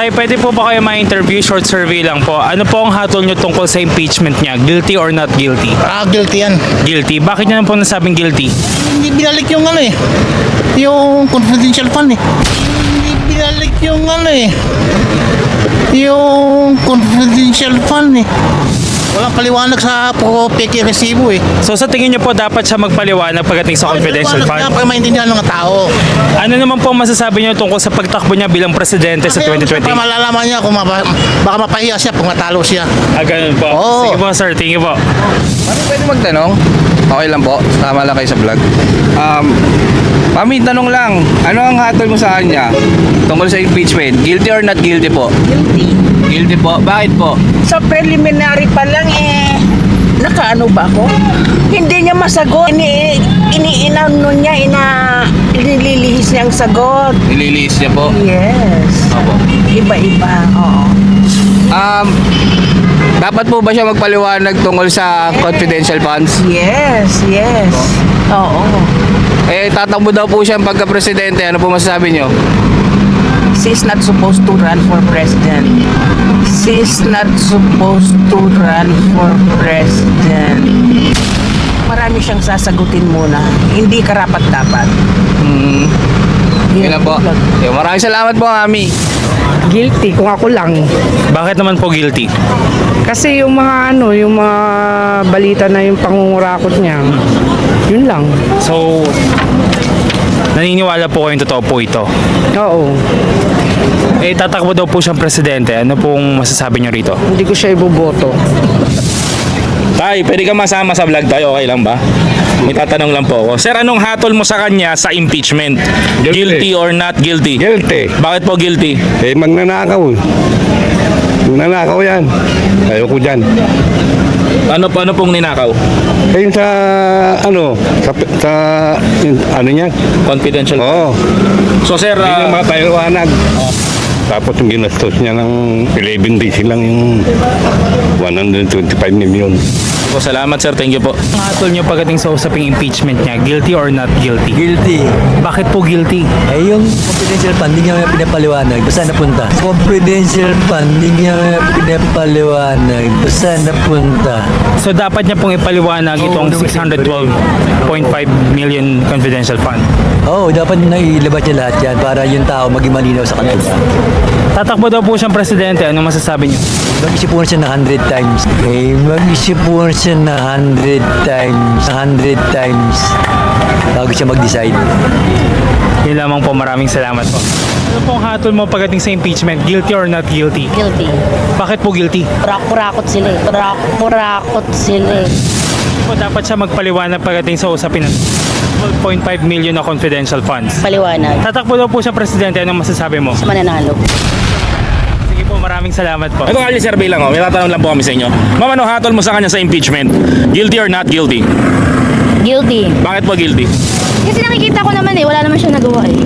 Tay, pwede po ba kayo ma-interview? Short survey lang po. Ano po ang hatol nyo tungkol sa impeachment niya? Guilty or not guilty? Guilty yan. Guilty. Bakit niya po nasabing guilty? Hindi binalik yung ano eh. Yung confidential fund eh. Hindi binalik yung ano eh. Yung confidential fund eh. Walang paliwanag sa peke resibo eh. So sa tingin niyo po dapat siya magpaliwanag pagdating sa confidential fund? Para maintindihan ng mga tao. Ano naman po ang masasabi niyo tungkol sa pagtakbo niya bilang presidente sa 2020? Para malalaman niya kung baka mapahiya siya kung matalo siya. Ganun po. Oo. Sige po sir, thank you po. Pwede magtanong? Okay lang po. Tama lang kayo sa vlog. Mami, tanong lang. Ano ang hatol mo sa kanya tungkol sa impeachment? Guilty or not guilty po? Guilty. Guilty po. Bakit po? Sa preliminary pa lang nakaano ba ako? Hindi niya masagot. Iniinano niya, inililihis niya ang sagot. Nililiis niya po. Yes. Opo. Iba-iba, oo. Dapat po ba siya magpaliwanag tungkol sa confidential funds? Yes. Oo. Tatakbo daw po siya pagka-presidente. Ano po masasabi niyo? She is not supposed to run for president. She is not supposed to run for president. Marami siyang sasagutin muna. Hindi karapat-dapat. Yun lang po. Maraming salamat po, Mami. Guilty kung ako lang. Bakit naman po guilty? Kasi yung mga balita na yung pangungurakot niya. Yun lang. So, naniniwala po kayong totoo po ito? Oo. Tatakbo daw po siyang presidente. Ano pong masasabi niyo rito? Hindi ko siya iboboto. Tay, pwede ka masama sa vlog tayo, okay lang ba? May tatanong lang po ako. Sir, anong hatol mo sa kanya sa impeachment? Guilty or not guilty? Guilty. Bakit po guilty? Magnanakaw. Magnanakaw yan. Ayoko dyan. Ano pong ninakaw? Yung sa ano niya? Confidential. Oo. So sir, Hindi na mapaliwanag. Tapos yung ginastos niya ng 11 days lang yung 125 million. po, salamat sir, thank you po. Ang hatol niyo pagdating sa usaping impeachment niya, guilty or not guilty? Guilty. Bakit po guilty? Yung confidential fund, hindi niya pinapaliwanag. Basta napunta. Confidential fund, hindi niya pinapaliwanag. Basta napunta. So dapat niya pong ipaliwanag itong 612.5 million confidential fund. Dapat na ilabas niya lahat yan para yung tao maging malinaw sa kanila. Tatakbo daw po siyang presidente. Ano masasabi niyo? Mag-isipuan siya na 100 times. Mag-isipuan siya na 100 times. 100 times. Bago siya mag-decide. Yun lamang po. Maraming salamat po. Ano pong hatol mo pagdating sa impeachment? Guilty or not guilty? Guilty. Bakit po guilty? Kurakot sila eh. Kurakot sila eh. Po, dapat siya magpaliwanag pagdating sa usapin ng 12.5 million na confidential funds. Paliwanag. Tatakbo daw po siya presidente. Anong masasabi mo? Sa mananalo. Sige po, maraming salamat po. Ito kali survey lang, may tatanong lang po kami sa inyo. Ma'am, ano hatol mo sa kanya sa impeachment? Guilty or not guilty? Guilty. Bakit po guilty? Kasi nakikita ko naman eh, wala naman siya nagawa eh.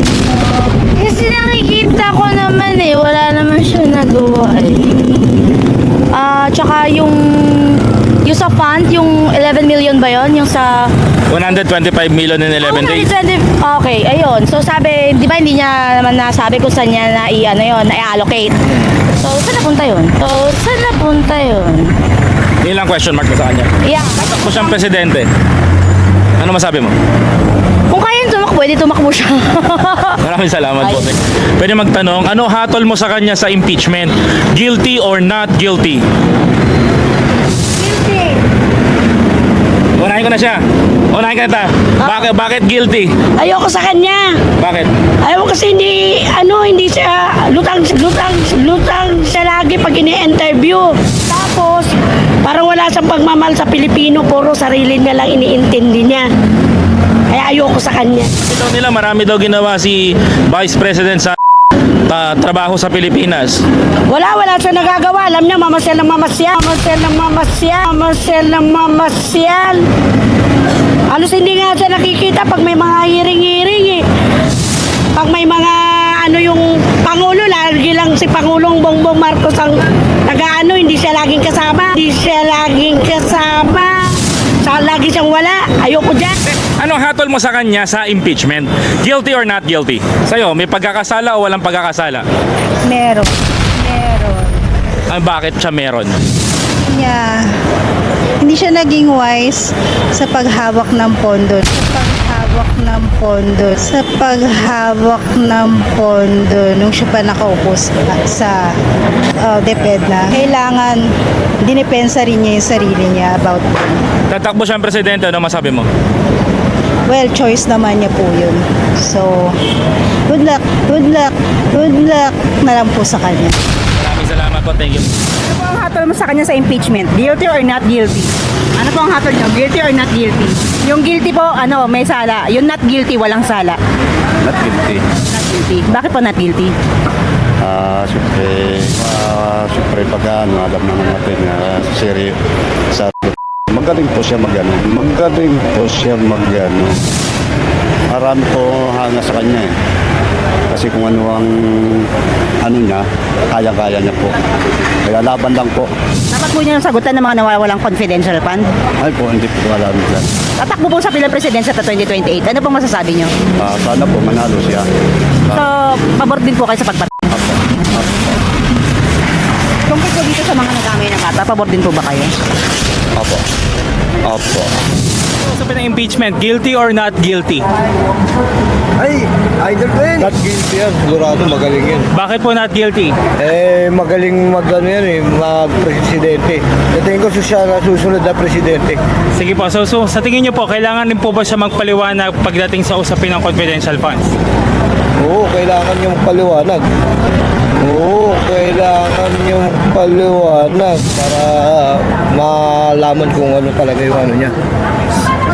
Kasi nakikita ko naman eh, wala naman siya nagawa eh. Tsaka yung sa fund, yung 11 million ba yon? Yung sa 125 million in 11 days. Okay, ayun. So sabi, di ba hindi niya naman nasabi kung saan niya na-allocate. So saan napunta yun? Yun lang question mark mo sa kanya. Yeah. Tatakbo siyang presidente. Ano masabi mo? Kung kaya tumakbo, edi tumakbo siya. Maraming salamat po. Pwede magtanong, ano hatol mo sa kanya sa impeachment? Guilty or not guilty? Unahin ko na siya. Unahin ka na ta. Bakit guilty? Ayoko sa kanya. Bakit? Ayaw kasi hindi siya lutang siya lagi pag ini-interview. Tapos, parang wala siyang pagmamahal sa Pilipino, puro sarili niya lang iniintindi niya. Kaya ayoko sa kanya. Ito nila, marami daw ginawa si Vice President sa trabaho sa Pilipinas. Wala siya nagagawa. Alam niya, mamasyal ng mamasyal. Halos hindi nga siya nakikita pag may mga hiring-hiring eh. Pag may mga yung Pangulo, lagi lang si Pangulong Bongbong Marcos ang hindi siya laging kasama. Lagi siyang wala. Ayoko dyan. Anong hatol mo sa kanya sa impeachment? Guilty or not guilty? Sa'yo, may pagkakasala o walang pagkakasala? Meron. namin bakit siya meron. niya, hindi siya naging wise sa paghawak ng pondo. Sa paghawak ng pondo nung siya pa nakaupo sa DepEd na. Kailangan dinipensa rin niya yung sarili niya about Tatakbo siyang presidente, ano masabi mo? well, choice naman niya po yun. So, good luck na lang po sa kanya. Maraming salamat po, thank you. Ano po ang hatol mo sa kanya sa impeachment? Guilty or not guilty? Ano po ang hatol niyo? Guilty or not guilty? Yung guilty po, may sala. Yung not guilty, walang sala. Not guilty. Not guilty. Bakit po not guilty? Siyempre pagka alam naman natin sa magaling po siya magano. Marami po hanga sa kanya eh. Kasi kung ano niya, kaya-kaya niya po. Kaya laban lang po. Dapat po niyo yung sagutan ng mga nawawalang confidential fund. Ay po, hindi po alam dyan. Tatakbo po sa pilang presidensya sa 2028. Ano pong masasabi niyo? Sana po manalo siya. So, pabor din po kayo sa pagpatay. Tungkol po dito sa mga nagamay ng bata, pabor din po ba kayo? Opo. Usapin ng impeachment, guilty or not guilty? Ay, idol ko yun. Not guilty yan. Sigurado magaling yan. Bakit po not guilty? Magaling mag-presidente. Sa tingin ko siya na susunod na presidente. Sige po, so sa tingin niyo po, kailangan din po ba siya magpaliwanag pagdating sa usapin ng confidential funds? Oo, kailangan niyong paliwanag. Para malaman kung ano talaga yung ano niya.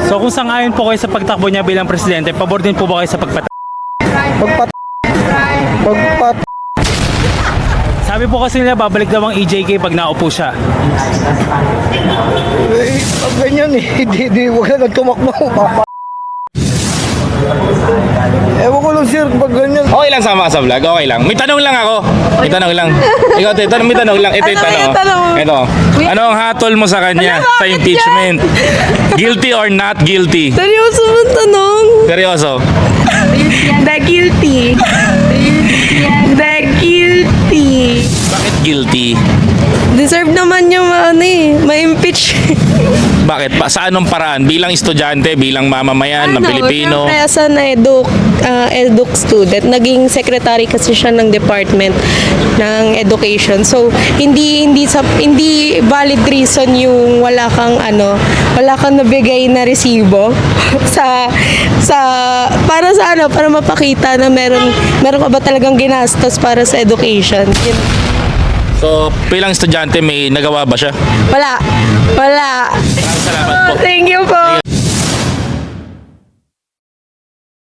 So kung sangayon po kayo sa pagtakbo niya bilang presidente, pabor din po ba kayo sa pagpatay? Sabi po kasi nila, babalik daw ang EJK pag naupo siya. Pag ganyan hindi wala nang tumakbo. Ewan ko lang sir, pag ganyan. Okay lang sama ka sa vlog, okay lang. May tanong lang ako. May tanong lang. Ikaw, may tanong lang. Ito yung tanong. Ito. Ano ang hatol mo sa kanya sa impeachment? Guilty or not guilty? Seryoso mo tanong? Seryoso. The guilty. The guilty. Bakit guilty? Deserve naman yung ma-impeach. Bakit? Sa anong paraan? Bilang estudyante, bilang mamamayan ng Pilipino? Siyempre, as an eduk student, naging secretary kasi siya ng department ng education. So, hindi valid reason yung wala kang nabigay na resibo para mapakita na meron ka ba talagang ginastos para sa education. So, bilang estudyante, may nagawa ba siya? Wala. Maraming salamat po. Thank you po.